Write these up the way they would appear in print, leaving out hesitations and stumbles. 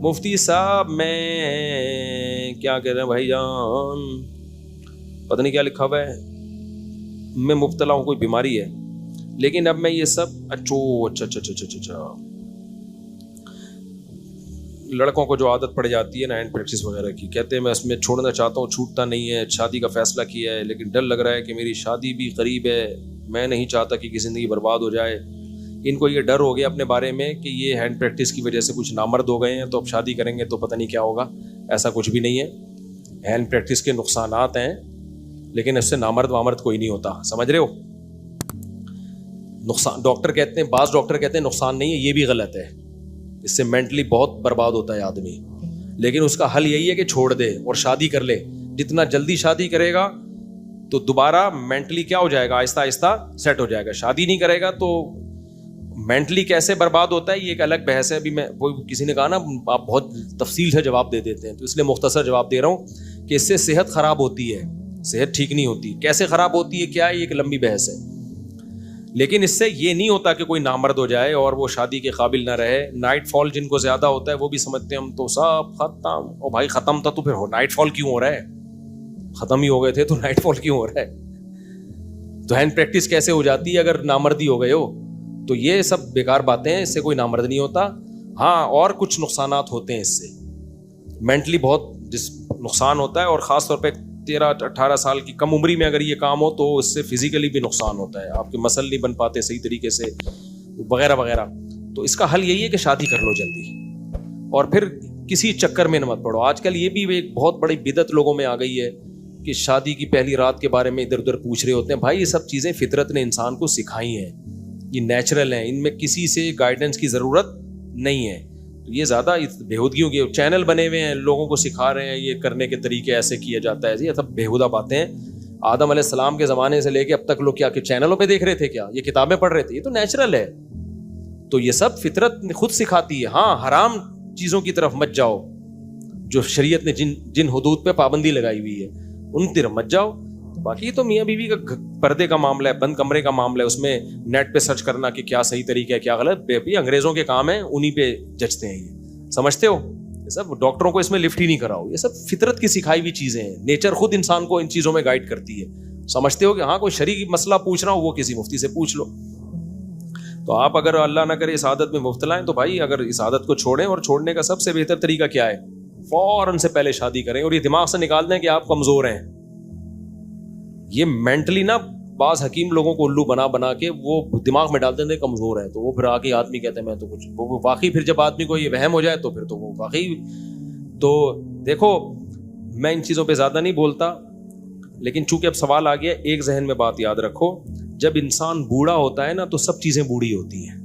مفتی صاحب میں کیا کہہ رہے ہیں بھائی جان، پتہ نہیں کیا لکھا ہوا ہے، میں مبتلا ہوں، کوئی بیماری ہے، لیکن اب میں یہ سب اچھا لڑکوں کو جو عادت پڑ جاتی ہے نا ہینڈ پریکٹس وغیرہ کی، کہتے ہیں میں اس میں چھوڑنا چاہتا ہوں، چھوٹتا نہیں ہے، شادی کا فیصلہ کیا ہے لیکن ڈر لگ رہا ہے کہ میری شادی بھی قریب ہے، میں نہیں چاہتا کہ زندگی برباد ہو جائے. ان کو یہ ڈر ہو گیا اپنے بارے میں کہ یہ ہینڈ پریکٹس کی وجہ سے کچھ نامرد ہو گئے ہیں تو اب شادی کریں گے تو پتہ نہیں کیا ہوگا. ایسا کچھ بھی نہیں ہے. ہینڈ پریکٹس کے نقصانات ہیں لیکن اس سے نامرد وامرد کوئی نہیں ہوتا، سمجھ رہے ہو. نقصان ڈاکٹر کہتے ہیں، بعض ڈاکٹر کہتے ہیں نقصان نہیں ہے، یہ بھی غلط ہے، اس سے مینٹلی بہت برباد ہوتا ہے آدمی. لیکن اس کا حل یہی ہے کہ چھوڑ دے اور شادی کر لے. جتنا جلدی شادی کرے گا تو دوبارہ مینٹلی کیا ہو جائے گا، آہستہ آہستہ سیٹ ہو جائے گا. شادی نہیں کرے گا تو مینٹلی کیسے برباد ہوتا ہے یہ ایک الگ بحث ہے. ابھی میں کسی نے کہا نا آپ بہت تفصیل سے جواب دے دیتے ہیں، تو اس لیے مختصر جواب دے رہا ہوں کہ اس سے صحت خراب ہوتی ہے، صحت ٹھیک نہیں ہوتی. کیسے خراب ہوتی ہے کیا ہے، یہ ایک لمبی بحث ہے. لیکن اس سے یہ نہیں ہوتا کہ کوئی نامرد ہو جائے اور وہ شادی کے قابل نہ رہے. نائٹ فال جن کو زیادہ ہوتا ہے وہ بھی سمجھتے ہیں ہم تو سب ختم. او بھائی ختم تھا تو پھر نائٹ فال کیوں ہو رہا ہے؟ ختم ہی ہو گئے تھے تو نائٹ فال کیوں ہو رہا ہے؟ تو ہینڈ پریکٹس کیسے ہو جاتی ہے اگر نامردی ہو گئے ہو؟ تو یہ سب بیکار باتیں ہیں، اس سے کوئی نامرد نہیں ہوتا. ہاں اور کچھ نقصانات ہوتے ہیں اس سے، مینٹلی بہت نقصان ہوتا ہے، اور خاص طور پہ 13-18 سال کی کم عمری میں اگر یہ کام ہو تو اس سے فزیکلی بھی نقصان ہوتا ہے. آپ کے مسل نہیں بن پاتے صحیح طریقے سے وغیرہ وغیرہ. تو اس کا حل یہی ہے کہ شادی کر لو جلدی اور پھر کسی چکر میں نہ مت پڑو. آج کل یہ بھی ایک بہت بڑی بدعت لوگوں میں آ گئی ہے کہ شادی کی پہلی رات کے بارے میں ادھر ادھر پوچھ رہے ہوتے ہیں. بھائی یہ سب چیزیں فطرت نے انسان کو سکھائی ہیں، یہ نیچرل ہیں، ان میں کسی سے گائیڈنس کی ضرورت نہیں ہے. تو یہ زیادہ بےہودگیوں کے چینل بنے ہوئے ہیں، لوگوں کو سکھا رہے ہیں یہ کرنے کے طریقے ایسے کیا جاتا ہے. یہ سب بےہودہ باتیں ہیں. آدم علیہ السلام کے زمانے سے لے کے اب تک لوگ کیا کہ چینلوں پہ دیکھ رہے تھے، کیا یہ کتابیں پڑھ رہے تھے؟ یہ تو نیچرل ہے. تو یہ سب فطرت خود سکھاتی ہے. ہاں حرام چیزوں کی طرف مت جاؤ، جو شریعت نے جن حدود پہ پابندی لگائی ہوئی ہے ان طرف مت جاؤ. باقی تو میاں بیوی کا پردے کا معاملہ ہے، بند کمرے کا معاملہ ہے، اس میں نیٹ پہ سرچ کرنا کہ کیا صحیح طریقہ ہے کیا غلط. یہ انگریزوں کے کام ہیں، انہی پہ جچتے ہیں. یہ سمجھتے ہو؟ یہ سب ڈاکٹروں کو اس میں لفٹ ہی نہیں کراؤ. یہ سب فطرت کی سکھائی ہوئی چیزیں ہیں. نیچر خود انسان کو ان چیزوں میں گائیڈ کرتی ہے. سمجھتے ہو کہ ہاں کوئی شرعی مسئلہ پوچھ رہا ہوں وہ کسی مفتی سے پوچھ لو. تو آپ اگر اللہ نہ کرے اس عادت میں مبتلا ہیں تو بھائی اگر اس عادت کو چھوڑیں، اور چھوڑنے کا سب سے بہتر طریقہ کیا ہے، فوراً سے پہلے شادی کریں اور یہ دماغ سے نکال دیں کہ آپ کمزور ہیں. یہ مینٹلی نا بعض حکیم لوگوں کو الو بنا بنا کے وہ دماغ میں ڈال دیتے ہیں کمزور ہے، تو وہ پھر آگے آدمی کہتے ہیں میں تو کچھ، وہ واقعی پھر جب آدمی کو یہ وہم ہو جائے تو پھر تو وہ واقعی. تو دیکھو میں ان چیزوں پہ زیادہ نہیں بولتا، لیکن چونکہ اب سوال آ گیا، ایک ذہن میں بات یاد رکھو، جب انسان بوڑھا ہوتا ہے نا تو سب چیزیں بوڑھی ہوتی ہیں.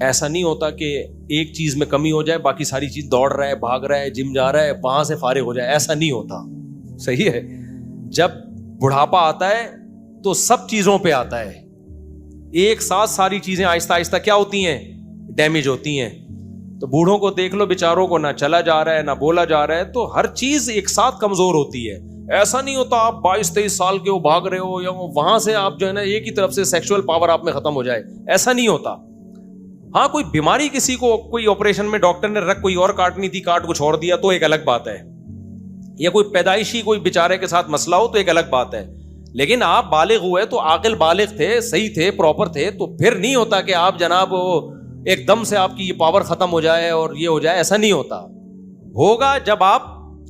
ایسا نہیں ہوتا کہ ایک چیز میں کمی ہو جائے باقی ساری چیز، دوڑ رہا ہے، بھاگ رہا ہے، جم جا رہا ہے، وہاں سے فارغ ہو جائے، ایسا نہیں ہوتا. صحیح ہے؟ جب بڑھاپا آتا ہے تو سب چیزوں پہ آتا ہے ایک ساتھ، ساری چیزیں آہستہ آہستہ کیا ہوتی ہیں، ڈیمیج ہوتی ہیں. تو بوڑھوں کو دیکھ لو بیچاروں کو، نہ چلا جا رہا ہے نہ بولا جا رہا ہے، تو ہر چیز ایک ساتھ کمزور ہوتی ہے. ایسا نہیں ہوتا آپ 22-23 سال کے ہو بھاگ رہے ہو یا وہاں سے آپ جو ہے نا ایک ہی طرف سے سیکشول پاور آپ میں ختم ہو جائے، ایسا نہیں ہوتا. ہاں کوئی بیماری کسی کو، کوئی آپریشن میں ڈاکٹر نے رکھ کوئی اور کاٹنی تھی، کاٹ کچھ اور دیا تو ایک الگ بات ہے، یا کوئی پیدائشی کوئی بیچارے کے ساتھ مسئلہ ہو تو ایک الگ بات ہے. لیکن آپ بالغ ہوئے تو عاقل بالغ تھے، صحیح تھے، پراپر تھے، تو پھر نہیں ہوتا کہ آپ جناب ایک دم سے آپ کی یہ پاور ختم ہو جائے اور یہ ہو جائے. ایسا نہیں ہوتا. ہوگا جب آپ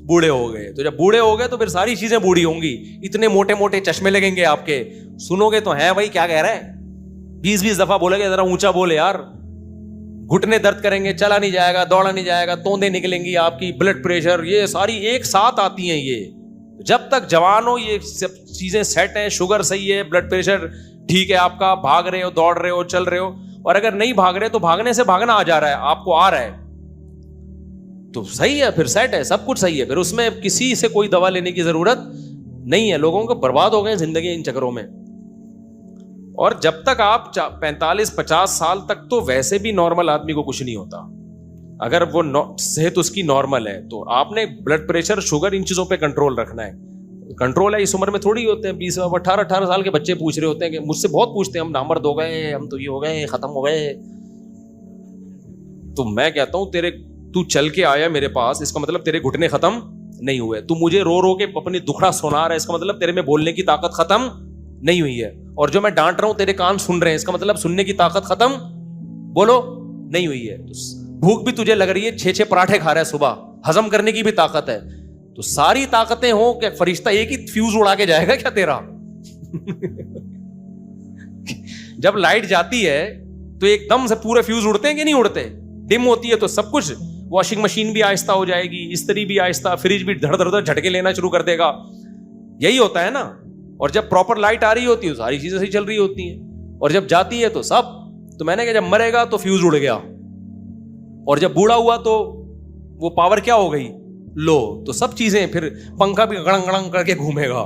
بوڑھے ہو گئے. تو جب بوڑھے ہو گئے تو پھر ساری چیزیں بوڑھی ہوں گی. اتنے موٹے موٹے چشمے لگیں گے آپ کے، سنو گے تو ہیں بھائی کیا کہہ رہے ہیں، 20 دفعہ بولے گے، ذرا اونچا بولے یار. گھٹنے درد کریں گے، چلا نہیں جائے گا، دوڑا نہیں جائے گا، توندیں نکلیں گی آپ کی، بلڈ پریشر، یہ ساری ایک ساتھ آتی ہیں. یہ جب تک جوان ہو یہ سب چیزیں سیٹ ہیں، شوگر صحیح ہے، بلڈ پریشر ٹھیک ہے آپ کا، بھاگ رہے ہو، دوڑ رہے ہو، چل رہے ہو. اور اگر نہیں بھاگ رہے تو بھاگنے سے بھاگنا آ جا رہا ہے آپ کو، آ رہا ہے تو صحیح ہے، پھر سیٹ ہے، سب کچھ صحیح ہے. پھر اس میں کسی سے کوئی دوا لینے کی ضرورت نہیں ہے. لوگوں کو برباد ہو گئے زندگی ان چکروں میں. اور جب تک آپ 45-50 سال تک تو ویسے بھی نارمل آدمی کو کچھ نہیں ہوتا، اگر وہ صحت اس کی نارمل ہے. تو آپ نے بلڈ پریشر، شوگر، ان چیزوں پہ کنٹرول رکھنا ہے. کنٹرول ہے اس عمر میں تھوڑی ہوتے ہیں. 18 سال کے بچے پوچھ رہے ہوتے ہیں کہ مجھ سے بہت پوچھتے ہیں ہم نامرد ہو گئے، ہم تو یہ ہو گئے، ختم ہو گئے. تو میں کہتا ہوں تو چل کے آیا میرے پاس، اس کا مطلب تیرے گھٹنے ختم نہیں ہوئے. تو مجھے رو رو کے اپنی دکھڑا سنا رہا ہے، اس کا مطلب تیرے میں بولنے کی طاقت ختم نہیں ہوئی ہے. اور جو میں ڈانٹ رہا ہوں تیرے کان سن رہے ہیں، اس کا مطلب سننے کی طاقت ختم بولو نہیں ہوئی ہے. بھوک بھی تجھے لگ رہی ہے، 6 پراٹھے کھا رہا ہے صبح، ہضم کرنے کی بھی طاقت ہے. تو ساری طاقتیں ہوں کہ فرشتہ ایک ہی فیوز اڑا کے جائے گا کیا تیرا؟ جب لائٹ جاتی ہے تو ایک دم سے پورے فیوز اڑتے ہیں کہ نہیں اڑتے؟ ڈم ہوتی ہے تو سب کچھ، واشنگ مشین بھی آہستہ ہو جائے گی، استری بھی آہستہ، فریج بھی دھڑ دھڑ جھٹکے لینا شروع کر دے گا. یہی ہوتا ہے نا. اور جب پراپر لائٹ آ رہی ہوتی ہے ساری چیزیں صحیح چل رہی ہوتی ہیں، اور جب جاتی ہے تو سب. تو میں نے کہا جب مرے گا تو فیوز اڑ گیا، اور جب بوڑھا ہوا تو وہ پاور کیا ہو گئی؟ لو. تو سب چیزیں، پھر پنکھا بھی گڑنگ گڑنگ کر کے گھومے گا.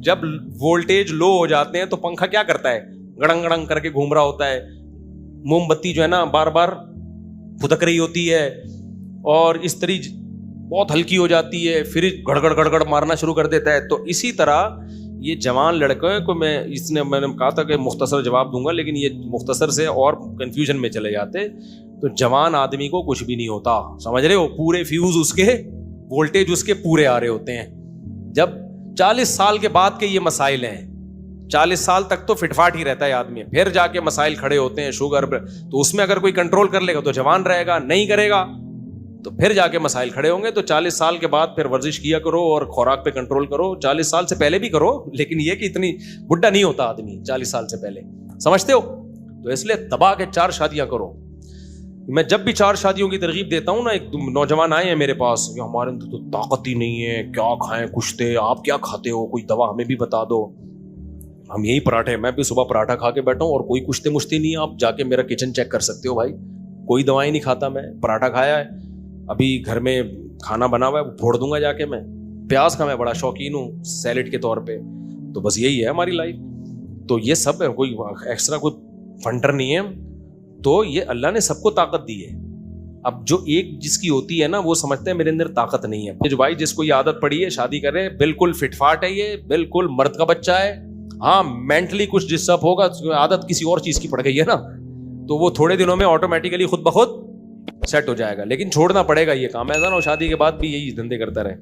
جب وولٹیج لو ہو جاتے ہیں تو پنکھا کیا کرتا ہے؟ گڑنگ گڑنگ کر کے گھوم رہا ہوتا ہے. موم بتی جو ہے نا بار بار پھدک رہی ہوتی ہے، اور استری بہت ہلکی ہو جاتی ہے، فریج گڑ گڑ گڑ گڑ مارنا شروع کر دیتا ہے. تو اسی طرح یہ جوان لڑکے کو میں نے کہا تھا کہ مختصر جواب دوں گا، لیکن یہ مختصر سے اور کنفیوژن میں چلے جاتے. تو جوان آدمی کو کچھ بھی نہیں ہوتا، سمجھ رہے ہو؟ پورے فیوز اس کے، وولٹیج اس کے پورے آ رہے ہوتے ہیں. جب 40 سال کے بعد کے یہ مسائل ہیں، 40 سال تک تو فٹ فاٹ ہی رہتا ہے آدمی، پھر جا کے مسائل کھڑے ہوتے ہیں، شوگر. تو اس میں اگر کوئی کنٹرول کر لے گا تو جوان رہے گا، نہیں کرے گا تو پھر جا کے مسائل کھڑے ہوں گے. تو 40 سال کے بعد پھر ورزش کیا کرو اور خوراک پہ کنٹرول کرو. 40 سال سے پہلے بھی کرو، لیکن یہ کہ اتنی بڈھا نہیں ہوتا آدمی 40 سال سے پہلے، سمجھتے ہو؟ تو اس لیے دبا کے 4 شادیاں کرو. میں جب بھی 4 شادیوں کی ترغیب دیتا ہوں نا، ایک نوجوان آئے ہیں میرے پاس کہ ہمارے اندر تو طاقت ہی نہیں ہے، کیا کھائیں کشتے، آپ کیا کھاتے ہو، کوئی دوا ہمیں بھی بتا دو. ہم یہی پراٹھے، میں بھی صبح پراٹھا کھا کے بیٹھا ہوں اور کوئی کشتے مشتے نہیں. آپ جا کے میرا کچن چیک کر سکتے ہو بھائی، کوئی دوائیں نہیں کھاتا میں، پراٹھا کھایا ہے، ابھی گھر میں کھانا بنا ہوا ہے وہ پھوڑ دوں گا جا کے. میں پیاز کا میں بڑا شوقین ہوں سیلڈ کے طور پہ. تو بس یہی ہے ہماری لائف. تو یہ سب ہے، کوئی ایکسٹرا کوئی فنڈر نہیں ہے. تو یہ اللہ نے سب کو طاقت دی ہے. اب جو ایک جس کی ہوتی ہے نا وہ سمجھتے ہیں میرے اندر طاقت نہیں ہے. جو بھائی جس کو یہ عادت پڑی ہے شادی کرے، بالکل فٹ فاٹ ہے، یہ بالکل مرد کا بچہ ہے. ہاں مینٹلی کچھ ڈسٹرب ہوگا، عادت کسی اور چیز کی پڑ گئی ہے نا، تو وہ تھوڑے دنوں میں آٹومیٹیکلی خود بخود سیٹ ہو جائے گا. لیکن چھوڑنا پڑے گا یہ کام، ایسا نہ ہو شادی کے بعد بھی یہی دھندے کرتا رہے.